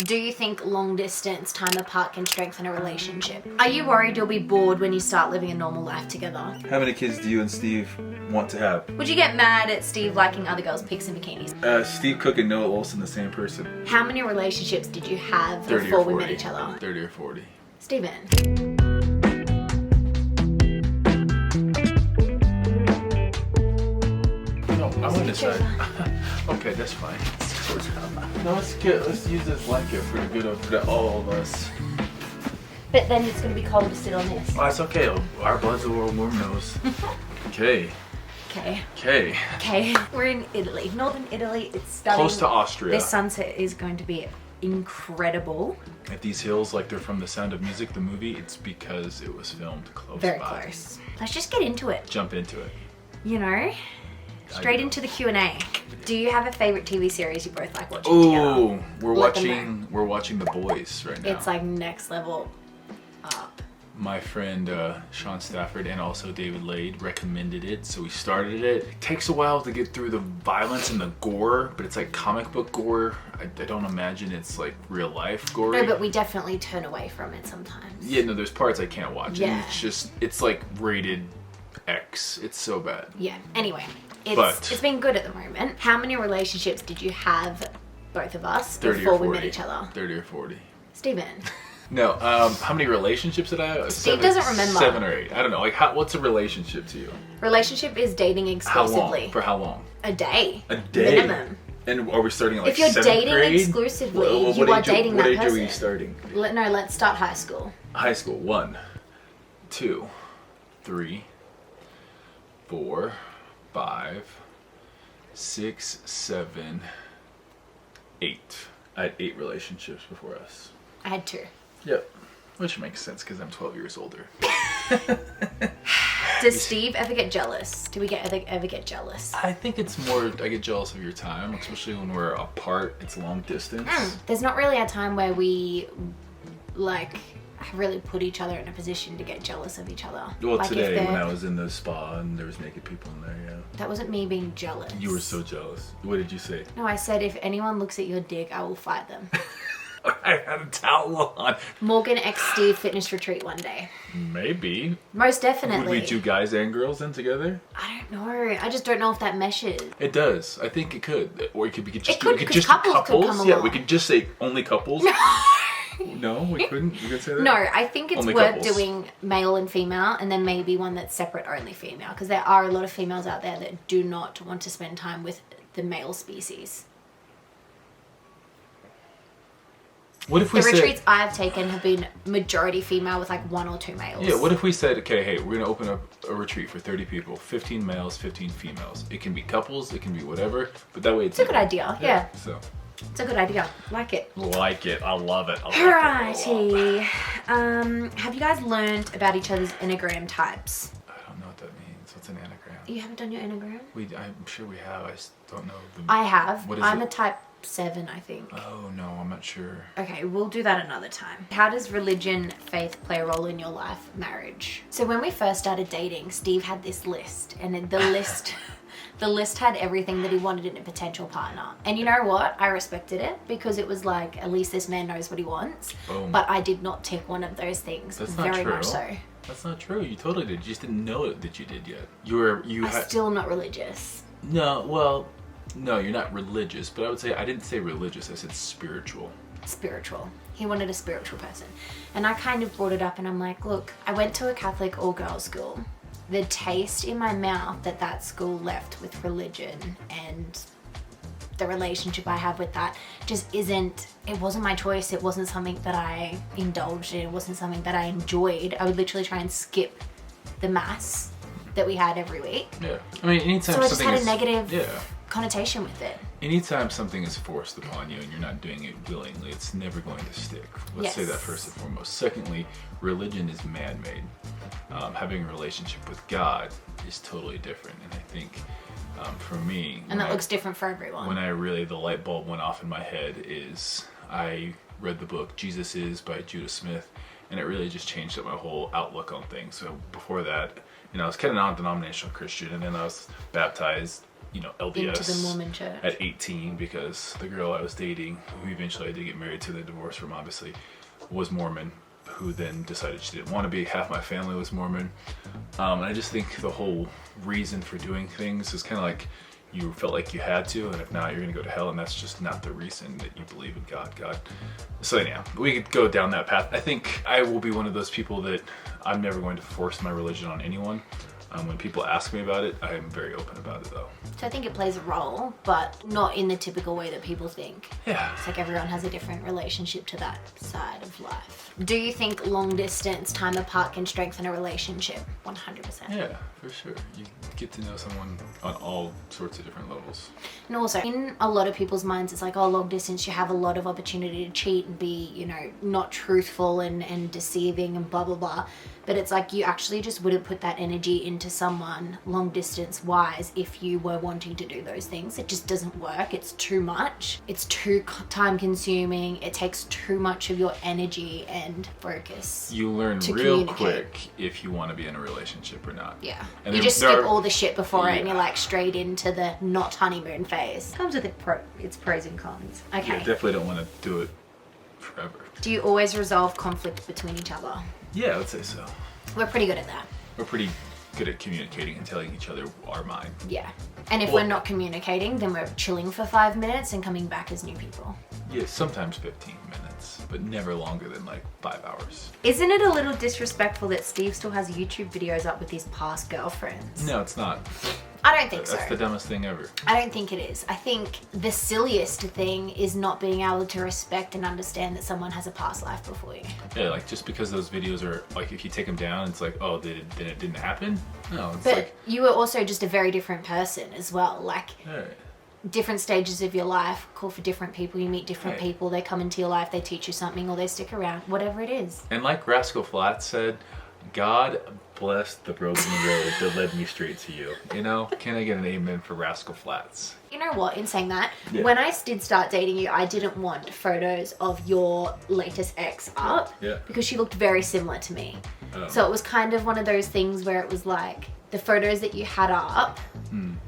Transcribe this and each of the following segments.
Do you think long distance time apart can strengthen a relationship? Are you worried you'll be bored when you start living a normal life together? How many kids do you and Steve want to have? Would you get mad at Steve liking other girls' pics and bikinis? Steve Cook and Noah Olsen, the same person. How many relationships did you have 30 before or 40. we met each other? 30 or 40. Steven. No, I want to decide. Okay, that's fine. No, let's use this blanket for the good of all of us. But then it's going to be cold to sit on this. Oh, it's okay. Our blood's a world warm nose. Okay. Okay. We're in Italy. Northern Italy. It's stunning. Close to Austria. This sunset is going to be incredible. If these hills like they're from The Sound of Music, the movie, it's because it was filmed close Very by. close. Let's just get into it. Jump into it. You know? Straight into the Q&A. Do you have a favorite TV series you both like watching Oh, together? we're watching The Boys right now. It's like next level up. My friend Sean Stafford and also David Lade recommended it, so we started it. It takes a while to get through the violence and the gore, but it's like comic book gore. I don't imagine it's like real life gore. No, but we definitely turn away from it sometimes. Yeah, no, there's parts I can't watch. Yeah. And it's like rated X. It's so bad. Yeah. Anyway, it's been good at the moment. How many relationships did you have, both of us, 30 before or 40. we met each other? 30 or 40. Steven. No, how many relationships did I have? Steve doesn't remember. 7 or 8. I don't know. Like, what's a relationship to you? Relationship is dating exclusively. How long? For how long? A day. A day? Minimum. And are we starting at like If you're 7th dating grade? exclusively, What you are age dating that What age person. are we starting? No, let's start high school. High school. 1, 2, 3, 4, 5, 6, 7, 8. I had 8 relationships before us. I had 2. Yep. Which makes sense because I'm 12 years older. Does Steve ever get jealous? Do we ever get jealous? I think it's more, I get jealous of your time, especially when we're apart. It's long distance. There's not really a time where we, like, really put each other in a position to get jealous of each other. Well, like today when I was in the spa and there was naked people in there, yeah. That wasn't me being jealous. You were so jealous. What did you say? No, I said if anyone looks at your dick, I will fight them. I had a towel on. Morgan x Steve fitness retreat one day. Maybe. Most definitely. Would we do guys and girls in together? I don't know. I just don't know if that meshes. It does. I think it could. Or we could just It could, do because couples could come Yeah, along. we could just say only couples. No, we couldn't. We could say that. No, I think it's Only worth couples. doing male and female, and then maybe one that's separate only female, because there are a lot of females out there that do not want to spend time with the male species. What if we The said, retreats I've taken have been majority female with like 1 or 2 males. Yeah, what if we said, okay, hey, we're gonna open up a retreat for 30 people, 15 males, 15 females. It can be couples, it can be whatever, but that way it's a good idea, yeah. So It's a good idea. Like it. like it. I love it. Alrighty. Have you guys learned about each other's Enneagram types? I don't know what that means. What's an anagram? You haven't done your Enneagram? I'm sure we have. I just don't know. I have. What is I'm it? a type 7, I think. Oh no, I'm not sure. Okay, we'll do that another time. How does religion, faith play a role in your life, marriage? So when we first started dating, Steve had this list, and the list had everything that he wanted in a potential partner. And you know what? I respected it because it was like, at least this man knows what he wants. Boom. But I did not tick one of those things. That's not very true. much so. That's not true. You totally did. You just didn't know that you did yet. I'm still not religious. No, well, no, you're not religious, but I would say, I didn't say religious, I said spiritual. Spiritual. He wanted a spiritual person. And I kind of brought it up and I'm like, look, I went to a Catholic all-girls school. The taste in my mouth that school left with religion and the relationship I have with that just it wasn't my choice. It wasn't something that I indulged in. It wasn't something that I enjoyed. I would literally try and skip the mass that we had every week. Yeah. I mean, anytime So I just something had is, a negative yeah. connotation with it. Anytime something is forced upon you and you're not doing it willingly, it's never going to stick. Let's say that Yes. first and foremost. Secondly, religion is man-made. Having a relationship with God is totally different. And I think for me... And that looks different for everyone. When the light bulb went off in my head is I read the book Jesus Is by Judah Smith, and it really just changed up my whole outlook on things. So before that, I was kind of non-denominational Christian, and then I was baptized LDS Into the Mormon church. at 18 because the girl I was dating, who eventually I did get married to, the divorce from obviously, was Mormon, who then decided she didn't want to be. Half my family was Mormon. And I just think the whole reason for doing things is kind of like you felt like you had to, and if not, you're going to go to hell, and that's just not the reason that you believe in God. So yeah, we could go down that path. I think I will be one of those people that I'm never going to force my religion on anyone. When people ask me about it, I am very open about it though. So I think it plays a role, but not in the typical way that people think. Yeah. It's like everyone has a different relationship to that side of life. Do you think long distance, time apart can strengthen a relationship? 100%. Yeah, for sure. You get to know someone on all sorts of different levels. And also, in a lot of people's minds, it's like, oh, long distance, you have a lot of opportunity to cheat and be, not truthful and deceiving and blah, blah, blah. But it's like you actually just wouldn't put that energy into someone long distance wise if you were wanting to do those things. It just doesn't work. It's too much. It's too time consuming. It takes too much of your energy and focus. You learn real quick if you want to be in a relationship or not. Yeah. And you just skip all the shit before it and you're like straight into the not honeymoon phase. Comes with its pros and cons. Okay. Yeah, definitely don't want to do it forever. Do you always resolve conflict between each other? Yeah, I would say so. We're pretty good at that. We're pretty good at communicating and telling each other our mind. Yeah. And if we're not communicating, then we're chilling for 5 minutes and coming back as new people. Yeah, sometimes 15 minutes, but never longer than like 5 hours. Isn't it a little disrespectful that Steve still has YouTube videos up with his past girlfriends? No, it's not. I don't think so. That's the dumbest thing ever. I don't think it is. I think the silliest thing is not being able to respect and understand that someone has a past life before you. Yeah, like just because those videos are like, if you take them down, it's like, oh, then it didn't happen. No, it's but like you were also just a very different person as well. Like right. different stages of your life call for different people. You meet different Right. people. They come into your life. They teach you something, or they stick around. Whatever it is. And like Rascal Flatts said, God bless the broken road that led me straight to you. Can I get an amen for Rascal Flatts? You know what, in saying that, Yeah. when I did start dating you, I didn't want photos of your latest ex up Yeah. because she looked very similar to me. Oh. So it was kind of one of those things where it was like, the photos that you had up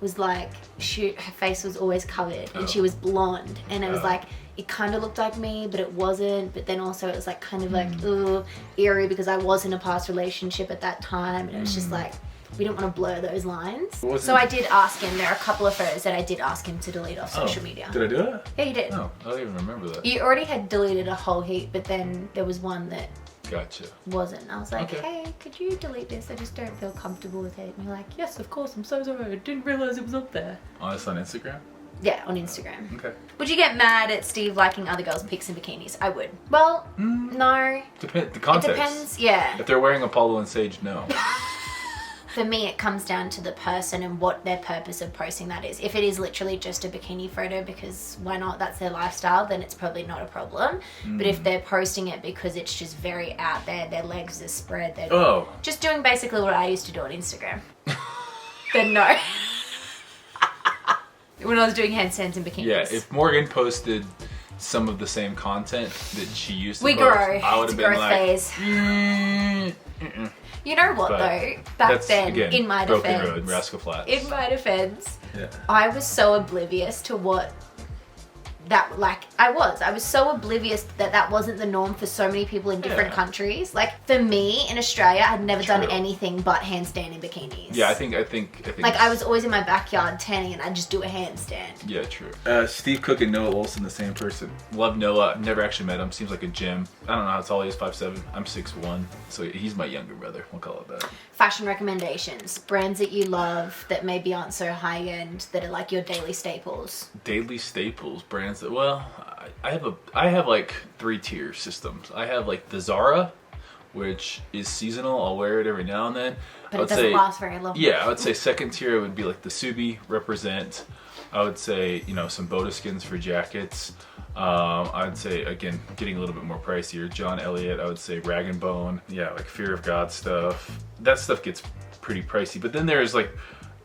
was like, her face was always covered and she was blonde. And it was like, it kind of looked like me, but it wasn't. But then also it was like kind of like, eerie because I was in a past relationship at that time. And it was just like, we didn't want to blur those lines. So I did ask him, there are a couple of photos that I did ask him to delete off social media. Did I do it? Yeah, you did. Oh, I don't even remember that. You already had deleted a whole heap, but then there was one that Gotcha. wasn't. I was like, Okay. hey, could you delete this? I just don't feel comfortable with it. And you're like, yes, of course, I'm so sorry. I didn't realize it was up there. Honest on Instagram? Yeah, on Instagram. Okay. Would you get mad at Steve liking other girls' pics in bikinis? I would. Well, no. The It context. depends, yeah. If they're wearing Apollo and Sage, no. For me, it comes down to the person and what their purpose of posting that is. If it is literally just a bikini photo because why not, that's their lifestyle, then it's probably not a problem. But if they're posting it because it's just very out there, their legs are spread, they're just doing basically what I used to do on Instagram, then no. When I was doing handstands in bikinis. Yeah, if Morgan posted some of the same content that she used to we post, grow. I would It's have a been growth like, phase. You know what But though? Back that's, then, again, in my Broken defense, Road, Rascal Flatts. in my defense, Yeah. I was so oblivious to what that, like, I was so oblivious that wasn't the norm for so many people in different Yeah. countries. Like, for me, in Australia, I'd never done True. anything but handstand in bikinis. Yeah, I think. Like, I was always in my backyard tanning and I'd just do a handstand. Yeah, true. Steve Cook and Noah Olsen, the same person. Love Noah. Never actually met him. Seems like a gem. I don't know how tall he is. 5'7". I'm 6'1". So he's my younger brother. We'll call it that. Fashion recommendations. Brands that you love that maybe aren't so high end, that are like your daily staples. Daily staples, brands that, well, I have like 3 tier systems. I have like the Zara, which is seasonal. I'll wear it every now and then. But it doesn't last very long. Yeah, I would say second tier would be like the Subi Represent. I would say, some Bodaskins for jackets. I would say, again, getting a little bit more pricier, John Elliott. I would say Rag and Bone. Yeah, like Fear of God stuff. That stuff gets pretty pricey. But then there's like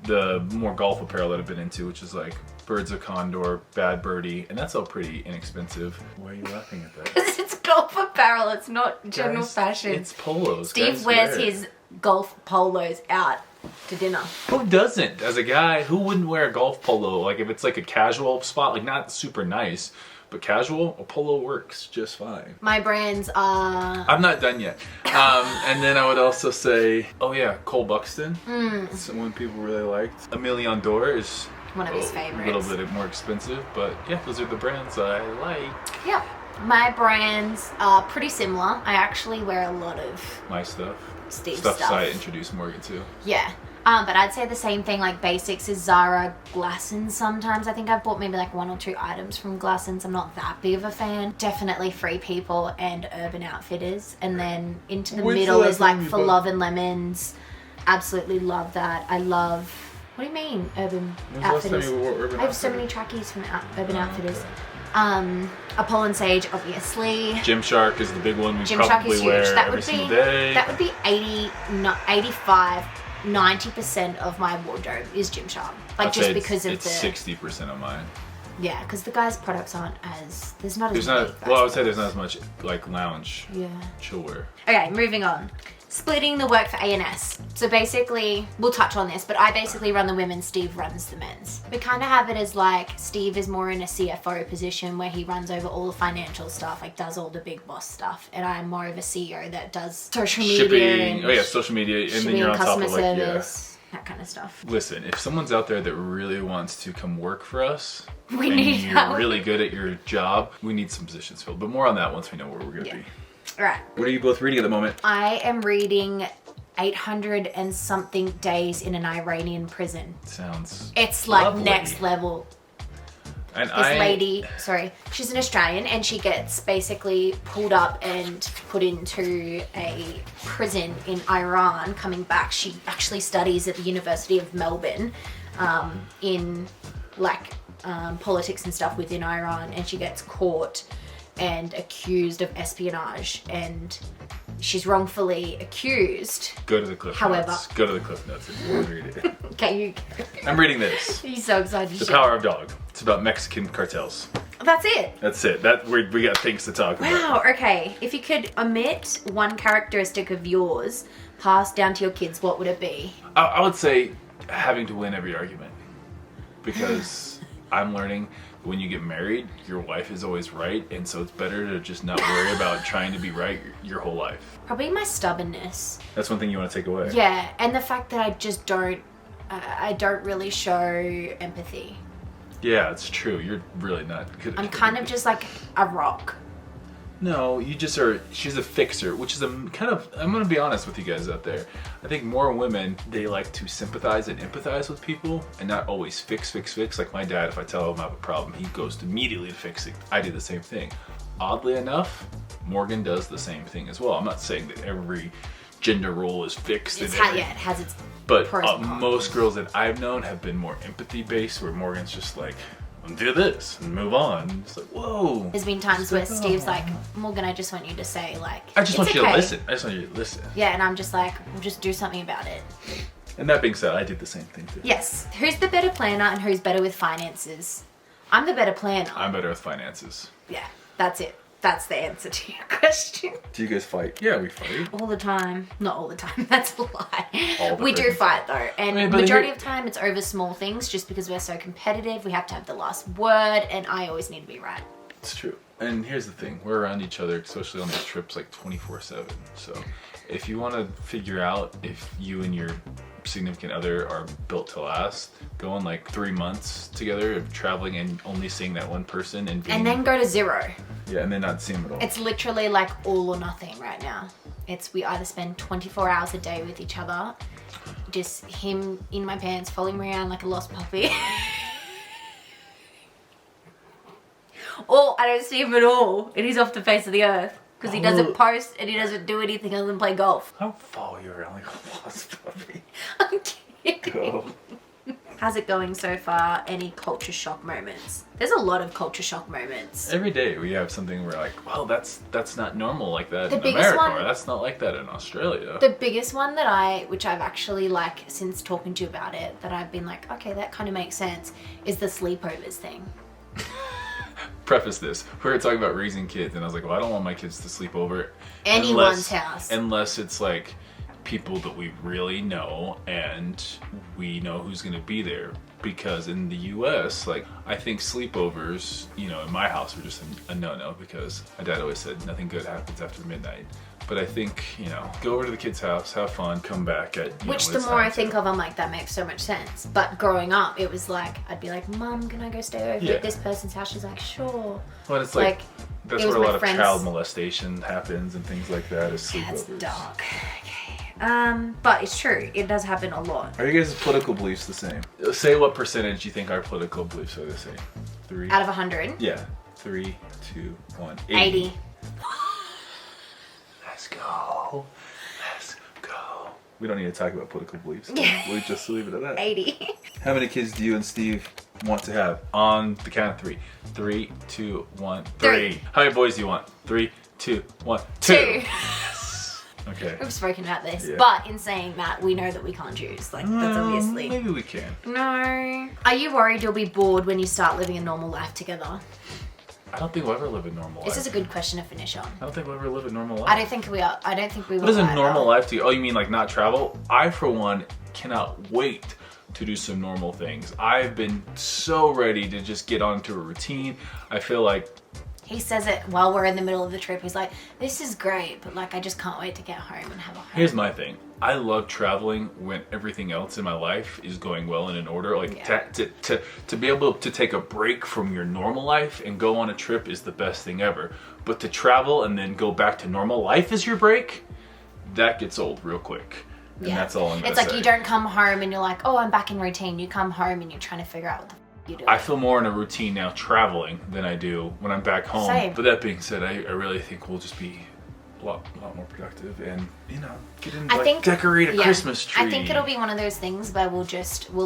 the more golf apparel that I've been into, which is like Birds of Condor, Bad Birdie, and that's all pretty inexpensive. Why are you laughing at that? Because it's golf apparel, it's not general Guys, fashion. It's polos. Steve Guys wears wear it. his golf polos out to dinner. Who doesn't? As a guy, who wouldn't wear a golf polo? Like if it's like a casual spot, like not super nice, but casual, a polo works just fine. My brands are... I'm not done yet. And then I would also say, oh yeah, Cole Buxton. Someone people really liked. A Million d'Or is one of his favorites. A little bit more expensive, but yeah, those are the brands I like. Yeah. My brands are pretty similar. I actually wear a lot of my stuff. Steve's stuff. I stuff. introduced Morgan to. Yeah. But I'd say the same thing, like basics is Zara, Glassons sometimes. I think I've bought maybe like 1 or 2 items from Glassons. I'm not that big of a fan. Definitely Free People and Urban Outfitters. And then into the middle is like For Love and Lemons. Absolutely love that. I love... What do you mean, Urban Outfitters? I have so many trackies from Urban Outfitters. Apollo and Sage, obviously. Gymshark is the big one we Gymshark probably wear that every single day. That would be 85, 90% of my wardrobe is Gymshark. Like, just because of it's 60% of mine. Yeah, because the guys' products aren't as... Well, I would say there's not as much, like, lounge chill wear. Okay, moving on. Splitting the work for A&S. So basically, we'll touch on this, but I basically run the women's, Steve runs the men's. We kind of have it as like, Steve is more in a CFO position where he runs over all the financial stuff, like does all the big boss stuff. And I'm more of a CEO that does social media shipping, social media, and then you're on top of like, that kind of stuff. Listen, if someone's out there that really wants to come work for us, we need help. You're really good at your job, we need some positions filled. But more on that once we know where we're gonna be. Right. What are you both reading at the moment? I am reading 800 and something days in an Iranian prison. It's like lovely. Next level. And lady, she's an Australian and she gets basically pulled up and put into a prison in Iran. Coming back, she actually studies at the University of Melbourne in like politics and stuff within Iran, and she gets caught and accused of espionage, and she's wrongfully accused. Go to the Cliff Notes. Go to the Cliff Notes if you want to read it. Okay, I'm reading this. He's so excited. The Power of Dog. It's about Mexican cartels. That's it. That's it. We got things to talk about. Wow, okay. If you could omit one characteristic of yours, passed down to your kids, what would it be? I would say having to win every argument. Because I'm learning when you get married, your wife is always right, and so it's better to just not worry about trying to be right your whole life. Probably my stubbornness. That's one thing you want to take away. Yeah, and the fact that I just don't really show empathy. Yeah, it's true. You're really not good at I'm kind of just like a rock. No, you just are. She's a fixer, which is I'm going to be honest with you guys out there. I think more women, they like to sympathize and empathize with people and not always fix. Like my dad, if I tell him I have a problem, he goes immediately to fix it. I do the same thing. Oddly enough, Morgan does the same thing as well. I'm not saying that every gender role is fixed. It has its But pros and cons. most girls that I've known have been more empathy based, where Morgan's just like, do this and move on. It's like, whoa. There's been times where Steve's like, Morgan, I just want you to say like, I just want you to listen. I just want you to listen. Yeah, and I'm just like, we'll just do something about it. And that being said, I did the same thing too. Yes. Who's the better planner and who's better with finances? I'm the better planner. I'm better with finances. Yeah, that's it. That's the answer to your question. Do you guys fight? Yeah, we fight. All the time. Not all the time. That's a lie. We do fight though. And but majority of the time it's over small things just because we're so competitive. We have to have the last word and I always need to be right. It's true. And here's the thing. We're around each other, especially on these trips, like 24/7. So if you want to figure out if you and your significant other are built to last, go on like 3 months together of traveling and only seeing that one person and then go to 0. Yeah, and then not see him at all. It's literally like all or nothing right now. We either spend 24 hours a day with each other, just him in my pants following me around like a lost puppy. Or I don't see him at all and he's off the face of the earth because he doesn't post and he doesn't do anything other than play golf. I don't follow you around like a lost puppy. I'm kidding. Go. How's it going so far? Any culture shock moments? There's a lot of culture shock moments. Every day we have something we're like, wow, that's not normal like that in biggest America, one- or that's not like that in Australia. The biggest one which I've actually like since talking to you about it, that I've been like, okay, that kind of makes sense, is the sleepovers thing. Preface this. We were talking about raising kids and I was like, well, I don't want my kids to sleep over Anyone's house. Unless it's like people that we really know, and we know who's going to be there. Because in the US, like, I think sleepovers, you know, in my house are just a no-no, because my dad always said nothing good happens after midnight. But I think, you know, go over to the kid's house, have fun, come back at, Which the more I think of, I'm like, that makes so much sense. But growing up, it was like, I'd be like, Mum, can I go stay over at this person's house? She's like, sure. Well, it's like that's where a lot of friends. child molestation happens and things like that, is sleepovers. That's dark. Okay. But it's true. It does happen a lot. Are you guys' political beliefs the same? Say what percentage you think our political beliefs are the same. 3? Out of 100? Yeah. 3, 2, 1. 80. Let's go. Let's go. We don't need to talk about political beliefs. We'll just leave it at that. 80. How many kids do you and Steve want to have? On the count of 3. 3, 2, 1, 3. How many boys do you want? 3, 2, 1, 2. Okay. We've spoken about this, but in saying that, we know that we can't choose. Like, that's obviously. Maybe we can. No. Are you worried you'll be bored when you start living a normal life together? I don't think we'll ever live a normal life. This is a good question to finish on. I don't think we'll ever live a normal life. I don't think we are. I don't think we will. What is a normal life to you? Oh, you mean like not travel? I, for one, cannot wait to do some normal things. I've been so ready to just get onto a routine. I feel like he says it while we're in the middle of the trip. He's like, this is great, but like, I just can't wait to get home and have a home. Here's my thing. I love traveling when everything else in my life is going well and in order. Like to be able to take a break from your normal life and go on a trip is the best thing ever. But to travel and then go back to normal life as your break, that gets old real quick. And that's all I'm gonna say. It's like you don't come home and you're like, oh, I'm back in routine. You come home and you're trying to figure out what the you do. I feel more in a routine now traveling than I do when I'm back home. Same. But that being said, I really think we'll just be a lot more productive and, you know, get in, decorate a Christmas tree. I think it'll be one of those things where we'll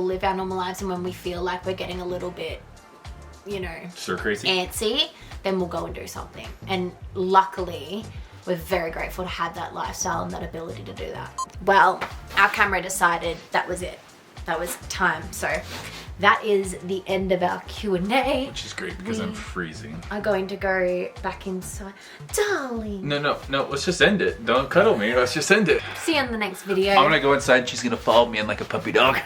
live our normal lives, and when we feel like we're getting a little bit, you know, stir crazy, antsy, then we'll go and do something. And luckily, we're very grateful to have that lifestyle and that ability to do that. Well, our camera decided that was it. That was time. So that is the end of our Q&A. Which is great because I'm freezing. I'm going to go back inside. Darling. No. Let's just end it. Don't cuddle me. Let's just end it. See you in the next video. I'm going to go inside and she's going to follow me in like a puppy dog.